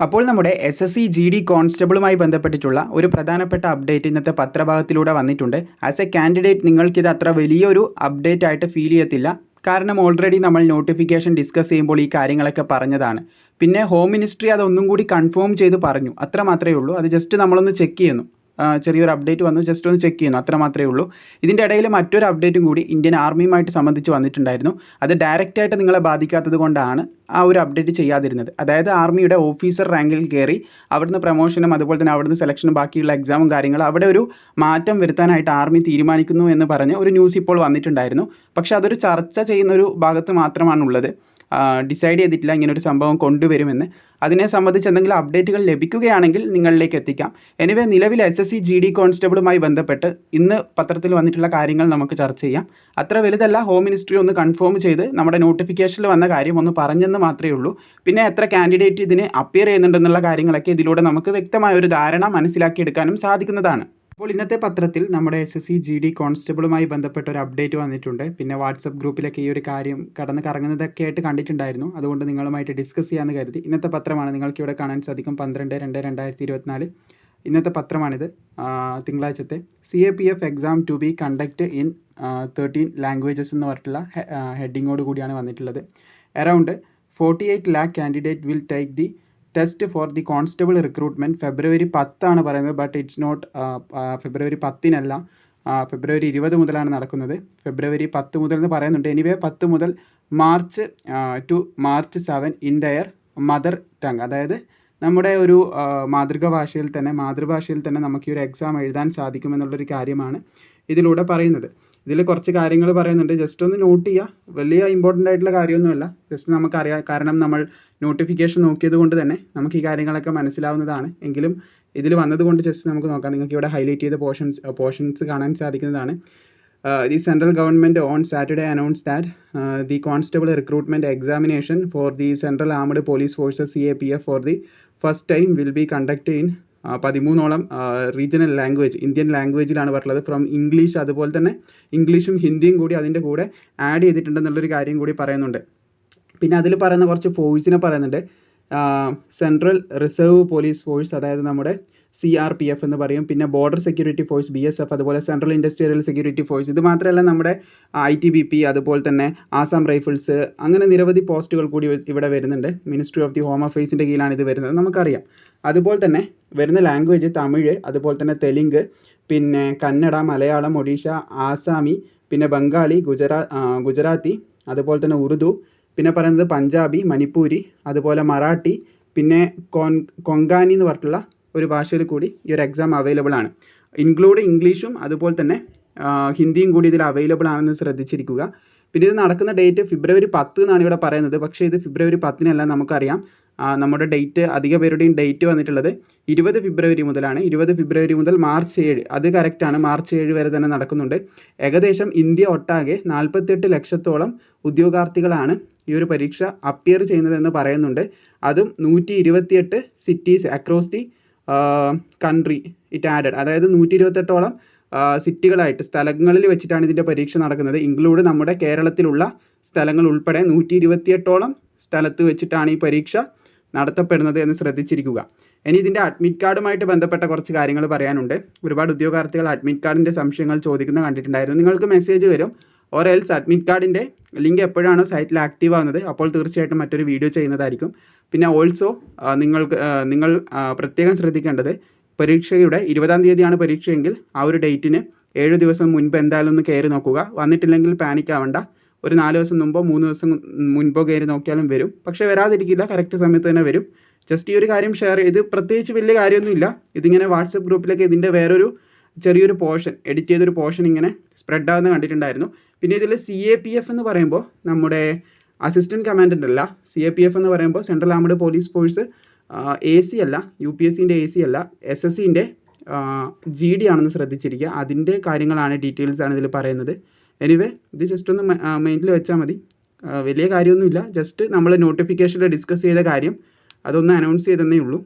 അപ്പോൾ നമ്മുടെ SSC GD കോൺസ്റ്റബിളുമായി ബന്ധപ്പെട്ടിട്ടുള്ള ഒരു പ്രധാനപ്പെട്ട അപ്ഡേറ്റ് ഇന്നത്തെ പത്രഭാഗത്തിലൂടെ വന്നിട്ടുണ്ട്. ആസ് എ കാൻഡിഡേറ്റ് നിങ്ങൾക്കിത് അത്ര വലിയൊരു അപ്ഡേറ്റ് ആയിട്ട് ഫീൽ ചെയ്യത്തില്ല. കാരണം ഓൾറെഡി നമ്മൾ നോട്ടിഫിക്കേഷൻ ഡിസ്കസ് ചെയ്യുമ്പോൾ ഈ കാര്യങ്ങളൊക്കെ പറഞ്ഞതാണ്. പിന്നെ ഹോം മിനിസ്ട്രി അതൊന്നും കൂടി കൺഫേം ചെയ്ത് പറഞ്ഞു, അത്ര മാത്രമേ ഉള്ളൂ. അത് ജസ്റ്റ് നമ്മളൊന്ന് ചെക്ക് ചെയ്യുന്നു. ചെറിയൊരു അപ്ഡേറ്റ് വന്നു, ജസ്റ്റ് ഒന്ന് ചെക്ക് ചെയ്യുന്നു, അത്ര മാത്രമേ ഉള്ളൂ. ഇതിൻ്റെ ഇടയിൽ മറ്റൊരു അപ്ഡേറ്റും കൂടി ഇന്ത്യൻ ആർമിയുമായിട്ട് സംബന്ധിച്ച് വന്നിട്ടുണ്ടായിരുന്നു. അത് ഡയറക്റ്റായിട്ട് നിങ്ങളെ ബാധിക്കാത്തത് കൊണ്ടാണ് ആ ഒരു അപ്ഡേറ്റ് ചെയ്യാതിരുന്നത്. അതായത് ആർമിയുടെ ഓഫീസർ റാങ്കിൽ കയറി അവിടുന്ന് പ്രൊമോഷനും അതുപോലെ തന്നെ അവിടുന്ന് സെലക്ഷനും ബാക്കിയുള്ള എക്സാമും കാര്യങ്ങളും അവിടെ ഒരു മാറ്റം വരുത്താനായിട്ട് ആർമി തീരുമാനിക്കുന്നു എന്ന് പറഞ്ഞ് ഒരു ന്യൂസ് ഇപ്പോൾ വന്നിട്ടുണ്ടായിരുന്നു. പക്ഷെ അതൊരു ചർച്ച ചെയ്യുന്ന ഒരു ഭാഗത്ത് മാത്രമാണുള്ളത്. ഡിസൈഡ് ചെയ്തിട്ടില്ല ഇങ്ങനെ ഒരു സംഭവം കൊണ്ടുവരുമെന്ന്. അതിനെ സംബന്ധിച്ച് എന്തെങ്കിലും അപ്ഡേറ്റുകൾ ലഭിക്കുകയാണെങ്കിൽ നിങ്ങളിലേക്ക് എത്തിക്കാം. എനിവേ നിലവിൽ SSC GD കോൺസ്റ്റബിളുമായി ബന്ധപ്പെട്ട് ഇന്ന് പത്രത്തിൽ വന്നിട്ടുള്ള കാര്യങ്ങൾ നമുക്ക് ചർച്ച ചെയ്യാം. അത്ര വലുതല്ല. ഹോം മിനിസ്ട്രി ഒന്ന് കൺഫേം ചെയ്ത് നമ്മുടെ നോട്ടിഫിക്കേഷനിൽ വന്ന കാര്യം ഒന്ന് പറഞ്ഞെന്ന് മാത്രമേ ഉള്ളൂ. പിന്നെ എത്ര കാൻഡിഡേറ്റ് ഇതിന് അപ്പിയർ ചെയ്യുന്നുണ്ടെന്നുള്ള കാര്യങ്ങളൊക്കെ ഇതിലൂടെ നമുക്ക് വ്യക്തമായ ഒരു ധാരണ മനസ്സിലാക്കിയെടുക്കാനും സാധിക്കുന്നതാണ്. അപ്പോൾ ഇന്നത്തെ പത്രത്തിൽ നമ്മുടെ SSC GD കോൺസ്റ്റബിളുമായി ബന്ധപ്പെട്ട ഒരു അപ്ഡേറ്റ് വന്നിട്ടുണ്ട്. പിന്നെ വാട്സപ്പ് ഗ്രൂപ്പിലൊക്കെ ഈ ഒരു കാര്യം കടന്ന് കറങ്ങുന്നതൊക്കെ ആയിട്ട് കണ്ടിട്ടുണ്ടായിരുന്നു. അതുകൊണ്ട് നിങ്ങളുമായിട്ട് ഡിസ്കസ് ചെയ്യാമെന്ന് കരുതി. ഇന്നത്തെ പത്രമാണ് നിങ്ങൾക്ക് ഇവിടെ കാണാൻ സാധിക്കും. 12/2/2024 ഇന്നത്തെ പത്രമാണിത്. തിങ്കളാഴ്ചത്തെ CAPF exam to be conduct in 13 languages എന്ന് പറഞ്ഞിട്ടുള്ള ഹെഡിങ്ങോട് കൂടിയാണ് വന്നിട്ടുള്ളത്. Around 48 lakh candidate will take the test for the constable recruitment. ഫെബ്രുവരി 10 പറയുന്നത്. But it's not February 10 February 20 മുതലാണ് നടക്കുന്നത്. ഫെബ്രുവരി 10 മുതൽ എന്ന് പറയുന്നുണ്ട്. എനിവേ 10 മുതൽ March to March 7 in their mother tongue, അതായത് നമ്മുടെ ഒരു മാതൃഭാഷയിൽ തന്നെ നമുക്ക് ഈ ഒരു എക്സാം എഴുതാൻ സാധിക്കുമെന്നുള്ളൊരു കാര്യമാണ് ഇതിലൂടെ പറയുന്നത്. ഇതിൽ കുറച്ച് കാര്യങ്ങൾ പറയുന്നുണ്ട്, ജസ്റ്റ് ഒന്ന് നോട്ട് ചെയ്യുക. വലിയ ഇമ്പോർട്ടൻ്റ് ആയിട്ടുള്ള കാര്യമൊന്നുമല്ല, ജസ്റ്റ് നമുക്കറിയാം. കാരണം നമ്മൾ നോട്ടിഫിക്കേഷൻ നോക്കിയത് കൊണ്ട് തന്നെ നമുക്ക് ഈ കാര്യങ്ങളൊക്കെ മനസ്സിലാവുന്നതാണ്. എങ്കിലും ഇതിൽ വന്നതുകൊണ്ട് ജസ്റ്റ് നമുക്ക് നോക്കാം. നിങ്ങൾക്ക് ഇവിടെ ഹൈലൈറ്റ് ചെയ്ത പോർഷൻസ് കാണാൻ സാധിക്കുന്നതാണ്. The central government on Saturday announce that the constable recruitment examination for the central armed police forces CAPF for the first time will be conduct in 13ഓളം റീജിയണൽ ലാംഗ്വേജ്, ഇന്ത്യൻ ലാംഗ്വേജിലാണ് പറഞ്ഞത്. From English, അതുപോലെ തന്നെ ഇംഗ്ലീഷും ഹിന്ദിയും കൂടി അതിൻ്റെ കൂടെ ആഡ് ചെയ്തിട്ടുണ്ടെന്നുള്ളൊരു കാര്യം കൂടി പറയുന്നുണ്ട്. പിന്നെ അതിൽ പറയുന്ന കുറച്ച് ഫോഴ്സിനെ പറയുന്നുണ്ട്. സെൻട്രൽ റിസർവ് പോലീസ് ഫോഴ്സ്, അതായത് നമ്മുടെ CRPF എന്ന് പറയും. പിന്നെ ബോർഡർ സെക്യൂരിറ്റി ഫോഴ്സ് BSF, അതുപോലെ സെൻട്രൽ ഇൻഡസ്ട്രിയൽ സെക്യൂരിറ്റി ഫോഴ്സ്. ഇത് മാത്രമല്ല നമ്മുടെ ITBP, അതുപോലെ തന്നെ ആസാം റൈഫിൾസ്, അങ്ങനെ നിരവധി പോസ്റ്റുകൾ കൂടി ഇവിടെ വരുന്നുണ്ട്. മിനിസ്ട്രി ഓഫ് ദി ഹോം അഫയേഴ്സിൻ്റെ കീഴിലാണ് ഇത് വരുന്നത്, നമുക്കറിയാം. അതുപോലെ തന്നെ വരുന്ന ലാംഗ്വേജ് തമിഴ്, അതുപോലെ തന്നെ തെലുങ്ക്, പിന്നെ കന്നഡ, മലയാളം, ഒഡീഷ, ആസാമി, പിന്നെ ബംഗാളി, ഗുജറാത്തി, അതുപോലെ തന്നെ ഉറുദു, പിന്നെ പറയുന്നത് പഞ്ചാബി, മണിപ്പൂരി, അതുപോലെ മറാഠി, പിന്നെ കൊങ്കാനി എന്ന് പറഞ്ഞിട്ടുള്ള ഒരു ഭാഷയിൽ കൂടി ഈ ഒരു എക്സാം അവൈലബിൾ ആണ്. ഇൻക്ലൂഡ് ഇംഗ്ലീഷും അതുപോലെ തന്നെ ഹിന്ദിയും കൂടി ഇതിൽ അവൈലബിൾ ആണെന്ന് ശ്രദ്ധിച്ചിരിക്കുക. പിന്നെ ഇത് നടക്കുന്ന ഡേറ്റ് ഫെബ്രുവരി 10 എന്നാണ് ഇവിടെ പറയുന്നത്. പക്ഷേ ഇത് ഫെബ്രുവരി 10 നമുക്കറിയാം. നമ്മുടെ ഡേറ്റ്, അധിക പേരുടെയും ഡേറ്റ് വന്നിട്ടുള്ളത് 20 ഫെബ്രുവരി മുതലാണ്. 20 ഫെബ്രുവരി മുതൽ മാർച്ച് 7, അത് കറക്റ്റാണ്. മാർച്ച് 7 വരെ തന്നെ നടക്കുന്നുണ്ട്. ഏകദേശം ഇന്ത്യ ഒട്ടാകെ 48 ലക്ഷത്തോളം ഉദ്യോഗാർത്ഥികളാണ് ഈ ഒരു പരീക്ഷ അപ്പിയർ ചെയ്യുന്നതെന്ന് പറയുന്നുണ്ട്. അതും 128 cities across the country it added, അതായത് 128ഓളം സിറ്റികളായിട്ട്, സ്ഥലങ്ങളിൽ വെച്ചിട്ടാണ് ഇതിൻ്റെ പരീക്ഷ നടക്കുന്നത്. ഇൻക്ലൂഡ് നമ്മുടെ കേരളത്തിലുള്ള സ്ഥലങ്ങൾ ഉൾപ്പെടെ 128ഓളം സ്ഥലത്ത് വെച്ചിട്ടാണ് ഈ പരീക്ഷ നടത്തപ്പെടുന്നത് എന്ന് ശ്രദ്ധിച്ചിരിക്കുക. ഇനി ഇതിൻ്റെ അഡ്മിറ്റ് കാർഡുമായിട്ട് ബന്ധപ്പെട്ട കുറച്ച് കാര്യങ്ങൾ പറയാനുണ്ട്. ഒരുപാട് ഉദ്യോഗാർത്ഥികൾ അഡ്മിറ്റ് കാർഡിൻ്റെ സംശയങ്ങൾ ചോദിക്കുന്നത് കണ്ടിട്ടുണ്ടായിരുന്നു. നിങ്ങൾക്ക് മെസ്സേജ് വരും. ഓർ എൽസ് അഡ്മിറ്റ് കാർഡിൻ്റെ ലിങ്ക് എപ്പോഴാണോ സൈറ്റിൽ ആക്റ്റീവ് ആകുന്നത് അപ്പോൾ തീർച്ചയായിട്ടും മറ്റൊരു വീഡിയോ ചെയ്യുന്നതായിരിക്കും. പിന്നെ ഓൾസോ നിങ്ങൾ പ്രത്യേകം ശ്രദ്ധിക്കേണ്ടത്, പരീക്ഷയുടെ 20-ാം തീയതിയാണ് പരീക്ഷയെങ്കിൽ ആ ഒരു ഡേറ്റിന് 7 ദിവസം മുൻപ് എന്തായാലും ഒന്ന് കയറി നോക്കുക. വന്നിട്ടില്ലെങ്കിൽ പാനിക് ആവണ്ട. ഒരു 4 ദിവസം മുമ്പോ 3 ദിവസം മുൻപോ കയറി നോക്കിയാലും വരും. പക്ഷേ വരാതിരിക്കില്ല, കറക്റ്റ് സമയത്ത് തന്നെ വരും. ജസ്റ്റ് ഈ ഒരു കാര്യം ഷെയർ ചെയ്ത്, പ്രത്യേകിച്ച് വലിയ കാര്യമൊന്നുമില്ല. ഇതിങ്ങനെ വാട്സപ്പ് ഗ്രൂപ്പിലൊക്കെ ഇതിൻ്റെ വേറൊരു ചെറിയൊരു പോർഷൻ, എഡിറ്റ് ചെയ്തൊരു പോർഷൻ ഇങ്ങനെ സ്പ്രെഡ് ആവുന്ന കണ്ടിട്ടുണ്ടായിരുന്നു. പിന്നെ ഇതിൽ CAPF എന്ന് പറയുമ്പോൾ നമ്മുടെ അസിസ്റ്റൻറ്റ് കമാൻഡൻ്റ് അല്ല. CAPF എന്ന് പറയുമ്പോൾ central armed police force, AC അല്ല, UPSCൻ്റെ AC അല്ല, SSCൻ്റെ GD ആണെന്ന് ശ്രദ്ധിച്ചിരിക്കുക. അതിൻ്റെ കാര്യങ്ങളാണ്, ഡീറ്റെയിൽസ് ആണ് ഇതിൽ പറയുന്നത്. എനിവേ ഇത് ജസ്റ്റ് ഒന്ന് മൈൻഡിൽ വെച്ചാൽ മതി. വലിയ കാര്യമൊന്നുമില്ല. ജസ്റ്റ് നമ്മൾ നോട്ടിഫിക്കേഷനിൽ ഡിസ്കസ് ചെയ്ത കാര്യം അതൊന്ന് അനൗൺസ് ചെയ്തതേ ഉള്ളൂ.